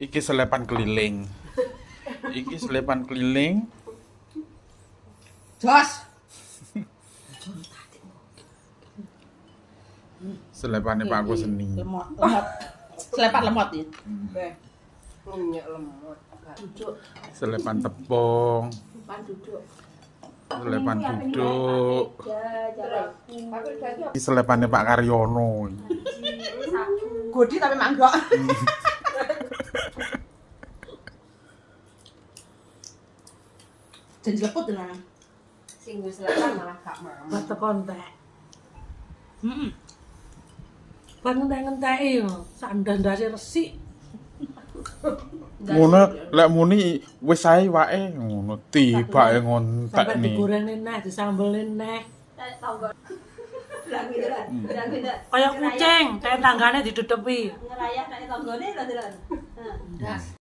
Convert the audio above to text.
Iki selepan keliling. Iki selepan keliling. Jos. Selepane Pak Aku Seni. Lemot. Selepan lemot ya. Minyak lemot. Duduk. Selepan tepung. Pan duduk. Selepan duduk. Iki selepane Pak Karyono. Godi tapi manggok. Janji leput dengan Sing wis lepan malah gak mau. Bata kontak. Ban ngentek-ngenteki yo, sak ndandase resik. Ngono lek muni wis ae wae ngono tibake ngontek Sampai nih. digorengin neh, disambelin neh. Bilang gitu kan. Bilang gitu. Kaya kucing, kayak tanggane didedepi. Ngerayah nek tanggane lho, Dron. Heeh.